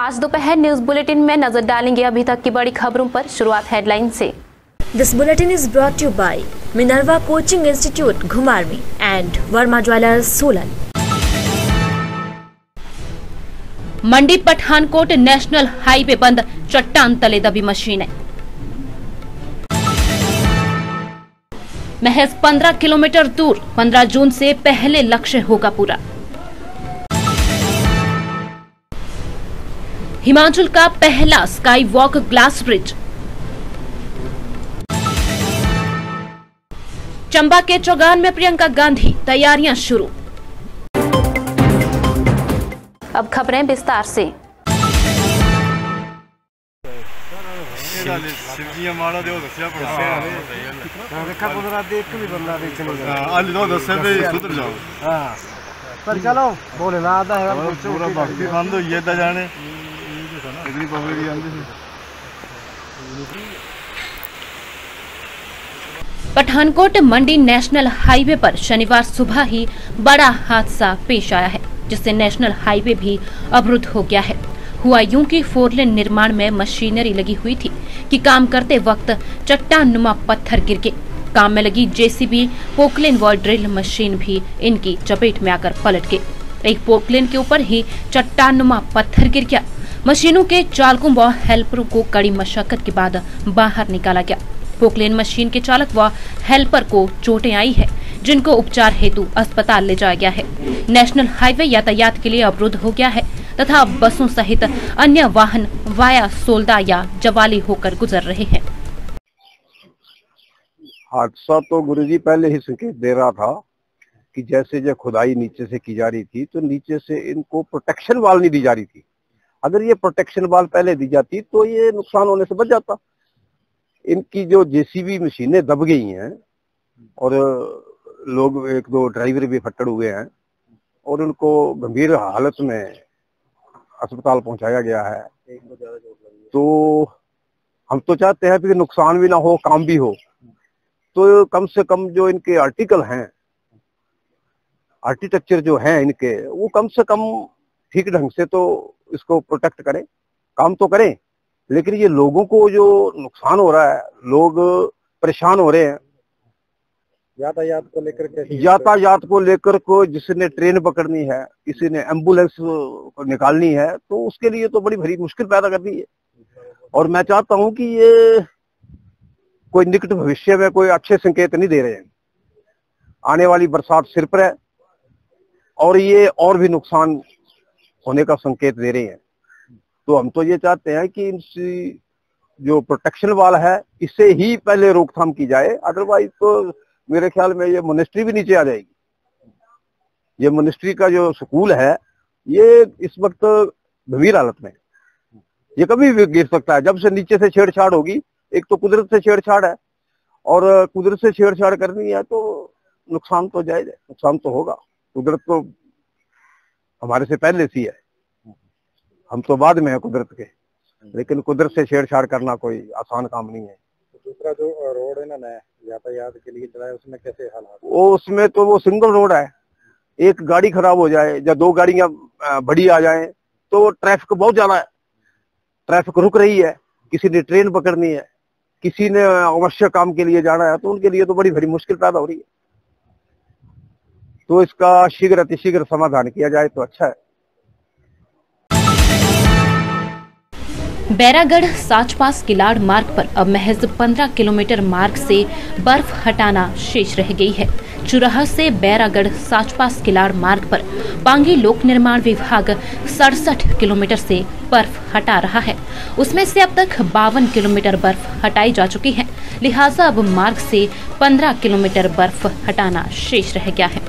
आज दोपहर news bulletin में नजर डालेंगे अभी तक की बड़ी खबरों पर। शुरुआत हेडलाइन से। This bulletin is brought to you by Minerva Coaching Institute, Ghumarmi and Verma Jewellers, Solan. Mandi Pathankot national highway बंद, चट्टान तले दबी मशीनें। महज 15 किलोमीटर दूर 15 जून से पहले लक्ष्य होगा पूरा। हिमाचल का पहला sky walk glass bridge. Chamba के चौगान में प्रियंका गांधी, तैयारियां शुरू। अब खबरें विस्तार से। चलो भोलेनाथ पूरा भक्ति बंद हो गया जाने इतनी पब्लिक आंदी थी। पठानकोट मंडी नेशनल हाईवे पर शनिवार सुबह ही बड़ा हादसा पेश आया है, जिससे नेशनल हाईवे भी अवरुद्ध हो गया है। हुआ यूं कि 4 लेन निर्माण में मशीनरी लगी हुई थी कि काम करते वक्त चट्टान नुमा पत्थर गिर गए। काम में लगी जेसीबी पोकलेन व ड्रिल मशीन भी इनकी चपेट में आकर पलट गई। एक पोकलेन के ऊपर ही चट्टान नुमा पत्थर गिर गया। मशीनों के चालकों व हेल्परों को कड़ी मशक्कत के बाद बाहर निकाला गया। पोकलेन मशीन के चालक व हेल्पर को चोटें आई है, जिनको उपचार हेतु अस्पताल ले जाया गया है। नेशनल हाईवे यातायात के लिए अवरुद्ध हो गया है तथा बसों सहित अन्य वाहन वाया सोलदा या जवाली होकर गुजर रहे हैं। हादसा तो गुरुजी पहले ही संकेत दे रहा था कि जैसे जो खुदाई नीचे से की जा रही थी तो नीचे से इनको प्रोटेक्शन वाल नहीं दी जा रही थी। अगर ये प्रोटेक्शन वाल पहले दी जाती तो ये नुकसान होने से बच जाता। इनकी जो जेसीबी मशीनें दब गई हैं और लोग 1-2 ड्राइवर भी फट्टड़ हुए हैं और उनको गंभीर हालत में अस्पताल पहुंचाया गया है। तो हम तो चाहते हैं कि नुकसान भी ना हो, काम भी हो। तो कम से कम जो इनके आर्टिकल हैं, आर्किटेक्चर जो है इनके, वो कम से कम ठीक ढंग से तो इसको प्रोटेक्ट करें, काम तो करें। लेकिन ये लोगों को जो नुकसान हो रहा है, लोग परेशान हो रहे हैं यातायात को लेकर को जिसने ट्रेन पकड़नी है, किसी ने एम्बुलेंस को निकालनी है, तो उसके लिए तो बड़ी भारी मुश्किल पैदा कर दी है। और मैं चाहता हूं कि ये कोई निकट भविष्य में कोई अच्छे संकेत नहीं दे रहे हैं। आने वाली बरसात सिर पर है और ये और भी नुकसान होने का संकेत दे रहे हैं। तो हम तो ये चाहते हैं कि इनकी जो प्रोटेक्शन वाल है इससे ही पहले रोकथाम की जाए। अदरवाइज तो मेरे ख्याल में ये मॉनेस्ट्री भी नीचे आ जाएगी। ये मॉनेस्ट्री का जो स्कूल है ये इस वक्त गंभीर हालत में, ये कभी भी गिर सकता है। जब से नीचे से छेड़छाड़ होगी, एक तो कुदरत से छेड़छाड़ है और कुदरत से छेड़छाड़ करनी है तो नुकसान तो जायज है, नुकसान तो होगा। कुदरत तो हमारे से पहले सी है, हम तो बाद में है कुदरत के। लेकिन कुदरत से छेड़छाड़ करना कोई आसान काम नहीं है। दूसरा जो रोड है ना नया यातायात के लिए चला है, उसमें कैसे हालात? उसमें तो वो सिंगल रोड है, एक गाड़ी खराब हो जाए या 2 गाड़ियां बड़ी आ जाए तो ट्रैफिक बहुत ज्यादा है, ट्रैफिक रुक रही है। किसी ने ट्रेन पकड़नी है, किसी ने आवश्यक काम के लिए जाना है, तो उनके लिए तो बड़ी भारी मुश्किल पैदा हो रही है। तो इसका शीघ्र अतिशीघ्र समाधान किया जाए तो अच्छा है। बैरागढ़ साचपास किलाड़ मार्ग पर अब महज 15 किलोमीटर मार्ग से बर्फ हटाना शेष रह गई है। चुराहा से बैरागढ़ साचपास किलाड़ मार्ग पर पांगी लोक निर्माण विभाग 67 किलोमीटर से बर्फ हटा रहा है। उसमें से अब तक 52 किलोमीटर बर्फ हटाई जा चुकी है। लिहाजा अब मार्ग से 15 किलोमीटर बर्फ हटाना शेष रह गया है।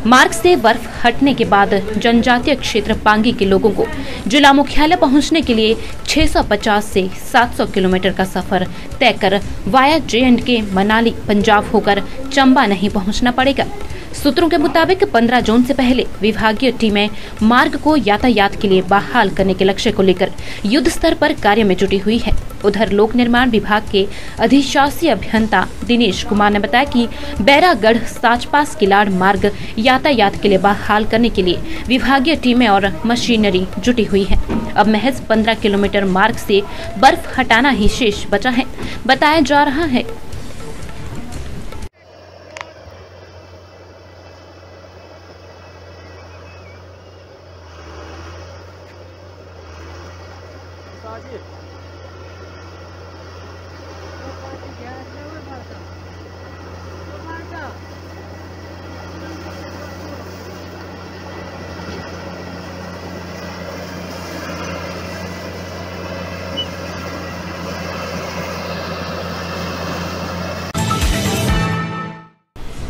मार्ग से बर्फ हटने के बाद जनजातीय क्षेत्र पांगी के लोगों को जिला मुख्यालय पहुंचने के लिए 650 से 700 किलोमीटर का सफर तय कर वाया J&K मनाली पंजाब होकर चंबा नहीं पहुंचना पड़ेगा। सूत्रों के मुताबिक 15 जून से पहले विभागीय टीमें मार्ग को यातायात के लिए बहाल करने के लक्ष्य को लेकर युद्ध स्तर पर कार्य में जुटी हुई है। उधर लोक निर्माण विभाग के अधिशासी अभियंता दिनेश कुमार ने बताया कि बैरागढ़ साचपास किलाड़ मार्ग यातायात के लिए बहाल करने के लिए विभागीय टीमें और मशीनरी जुटी हुई है। अब महज 15 किलोमीटर मार्ग से बर्फ हटाना ही शेष बचा है, बताया जा रहा है।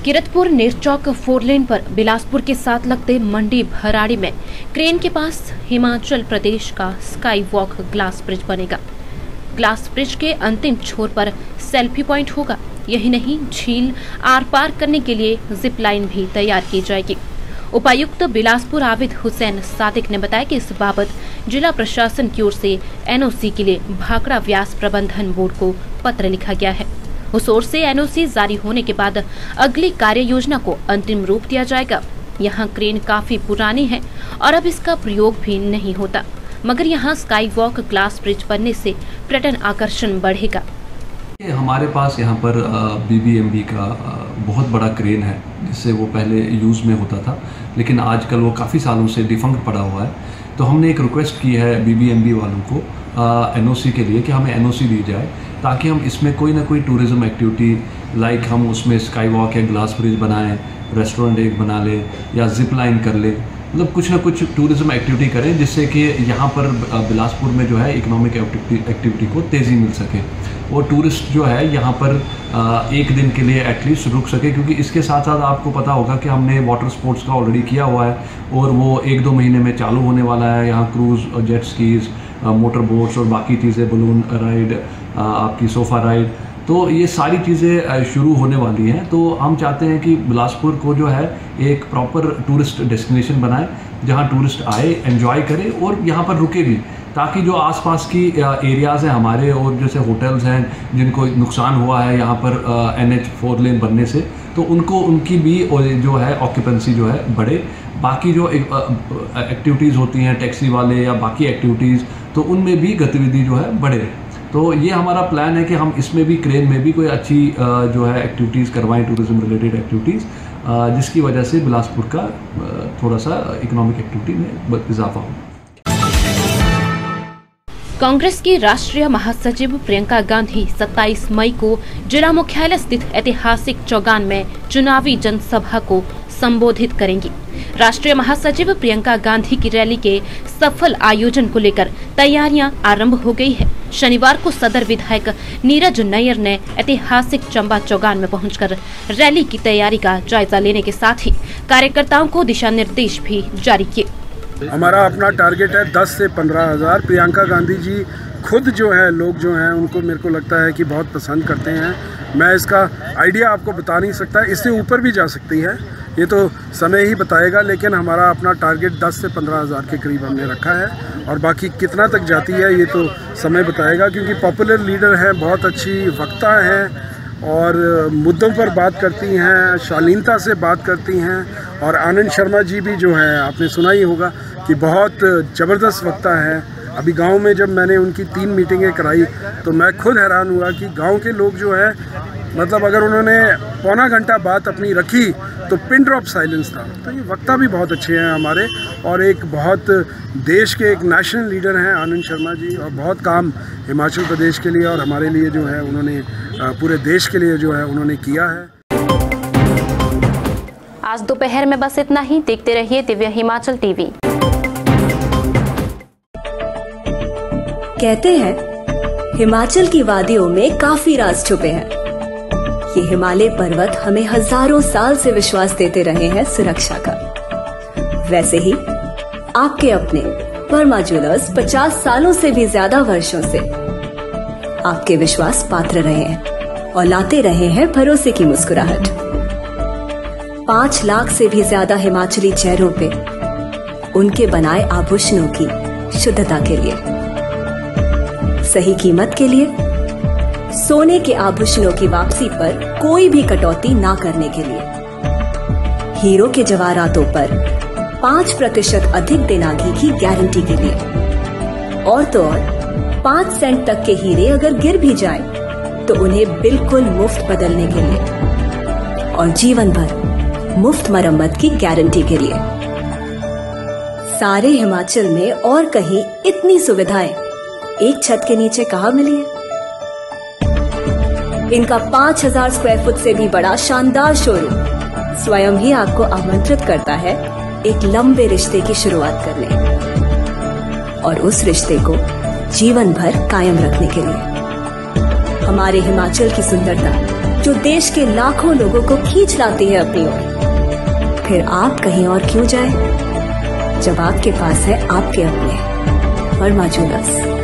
किरतपुर नेरचौक 4 लेन पर बिलासपुर के साथ लगते मंडी भराड़ी में क्रेन के पास हिमाचल प्रदेश का स्काई वॉक ग्लास ब्रिज बनेगा। ग्लास ब्रिज के अंतिम छोर पर सेल्फी पॉइंट होगा। यही नहीं, झील आर पार करने के लिए जिप लाइन भी तैयार की जाएगी। उपायुक्त बिलासपुर आबिद हुसैन सादिक ने बताया कि इस बाबत जिला प्रशासन की ओर से एनओसी के लिए भाखड़ा व्यास प्रबंधन बोर्ड को पत्र लिखा गया है। उस ओर से एनओसी जारी होने के बाद अगली कार्य योजना को अंतिम रूप दिया जाएगा। यहाँ क्रेन काफी पुरानी है और अब इसका प्रयोग भी नहीं होता, मगर यहाँ स्काई वॉक ग्लास ब्रिज बनने से पर्यटन आकर्षण बढ़ेगा। हमारे पास यहाँ पर BBMB का बहुत बड़ा क्रेन है, जिससे वो पहले यूज़ में होता था, लेकिन आजकल वो काफ़ी सालों से डिफंक्ट पड़ा हुआ है। तो हमने एक रिक्वेस्ट की है BBMB वालों को एनओसी के लिए कि हमें एनओसी दी जाए, ताकि हम इसमें कोई ना कोई टूरिज्म एक्टिविटी लाइक हम उसमें स्काई वॉक या ग्लास ब्रिज बनाएं, रेस्टोरेंट एक बना लें या जिप लाइन कर लें, मतलब कुछ ना कुछ टूरिज्म एक्टिविटी करें, जिससे कि यहाँ पर बिलासपुर में जो है इकोनॉमिक एक्टिविटी को तेज़ी मिल सके और टूरिस्ट जो है यहाँ पर एक दिन के लिए एटलीस्ट रुक सके। क्योंकि इसके साथ साथ आपको पता होगा कि हमने वाटर स्पोर्ट्स का ऑलरेडी किया हुआ है और वो 1-2 महीने में चालू होने वाला है। यहाँ क्रूज़ और जेट स्कीज़, मोटर बोट्स और बाकी चीज़ें, बलून राइड, आपकी सोफ़ा राइड, तो ये सारी चीज़ें शुरू होने वाली हैं। तो हम चाहते हैं कि बिलासपुर को जो है एक प्रॉपर टूरिस्ट डेस्टिनेशन बनाए, जहाँ टूरिस्ट आए, एंजॉय करे और यहाँ पर रुके भी, ताकि जो आसपास की एरियाज़ हैं हमारे और जैसे होटल्स हैं जिनको नुकसान हुआ है यहाँ पर NH 4 लेन बनने से, तो उनकी भी जो है ऑक्यूपेंसी जो है बढ़े। बाकी जो एक्टिविटीज़ होती हैं टैक्सी वाले या बाकी एक्टिविटीज़, तो उनमें भी गतिविधि जो है बढ़े। तो ये हमारा प्लान है कि हम इसमें भी क्रेन में भी कोई अच्छी जो है एक्टिविटीज़ करवाएं, टूरिज्म रिलेटेड एक्टिविटीज़, जिसकी वजह से बिलासपुर का थोड़ा सा इकोनॉमिक एक्टिविटी में इजाफा हो। कांग्रेस की राष्ट्रीय महासचिव प्रियंका गांधी 27 मई को जिला मुख्यालय स्थित ऐतिहासिक चौगान में चुनावी जनसभा को संबोधित करेंगी। राष्ट्रीय महासचिव प्रियंका गांधी की रैली के सफल आयोजन को लेकर तैयारियां आरंभ हो गई है। शनिवार को सदर विधायक नीरज नैयर ने ऐतिहासिक चंबा चौगान में पहुंचकर रैली की तैयारी का जायजा लेने के साथ ही कार्यकर्ताओं को दिशा निर्देश भी जारी किए। हमारा अपना टारगेट है 10 से 15 हज़ार। प्रियंका गांधी जी खुद जो है, लोग जो हैं उनको मेरे को लगता है कि बहुत पसंद करते हैं। मैं इसका आइडिया आपको बता नहीं सकता, इससे ऊपर भी जा सकती है, ये तो समय ही बताएगा। लेकिन हमारा अपना टारगेट 10 से 15 हज़ार के करीब हमने रखा है और बाकी कितना तक जाती है ये तो समय बताएगा। क्योंकि पॉपुलर लीडर हैं, बहुत अच्छी वक्ता हैं और मुद्दों पर बात करती हैं, शालीनता से बात करती हैं। और आनंद शर्मा जी भी जो है, आपने सुना ही होगा कि बहुत ज़बरदस्त वक्ता है। अभी गांव में जब मैंने उनकी 3 मीटिंगें कराई तो मैं खुद हैरान हुआ कि गांव के लोग जो है, मतलब अगर उन्होंने पौना घंटा बात अपनी रखी तो पिन ड्रॉप साइलेंस था। तो ये वक्ता भी बहुत अच्छे हैं हमारे और एक बहुत देश के एक नेशनल लीडर हैं आनंद शर्मा जी, और बहुत काम हिमाचल प्रदेश के लिए और हमारे लिए जो है उन्होंने पूरे देश के लिए जो है उन्होंने किया है। आज दोपहर में बस इतना ही। देखते रहिए दिव्य हिमाचल टीवी। कहते हैं हिमाचल की वादियों में काफी राज छुपे हैं। ये हिमालय पर्वत हमें हजारों साल से विश्वास देते रहे हैं सुरक्षा का। वैसे ही आपके अपने वर्मा ज्वेलर्स 50 सालों से भी ज्यादा वर्षों से आपके विश्वास पात्र रहे हैं और लाते रहे हैं भरोसे की मुस्कुराहट। 5 लाख से भी ज्यादा हिमाचली चेहरों पे उनके बनाए आभूषणों की शुद्धता के लिए, सही कीमत के लिए, सोने के आभूषणों की वापसी पर कोई भी कटौती ना करने के लिए, हीरो के जवाहरातों पर 5% अधिक दिनागी की गारंटी के लिए, और तो और 5 सेंट तक के हीरे अगर गिर भी जाएं, तो उन्हें बिल्कुल मुफ्त बदलने के लिए और जीवन भर मुफ्त मरम्मत की गारंटी के लिए। सारे हिमाचल में और कहीं इतनी सुविधाएं एक छत के नीचे कहां मिली है? इनका 5000 स्क्वायर फुट से भी बड़ा शानदार शोरूम स्वयं ही आपको आमंत्रित करता है एक लंबे रिश्ते की शुरुआत करने और उस रिश्ते को जीवन भर कायम रखने के लिए। हमारे हिमाचल की सुंदरता जो देश के लाखों लोगों को खींच लाती है अपनी ओर, फिर आप कहीं और क्यों जाएं, जब आपके पास है आपके अपने वर्मा ज्वेलर्स।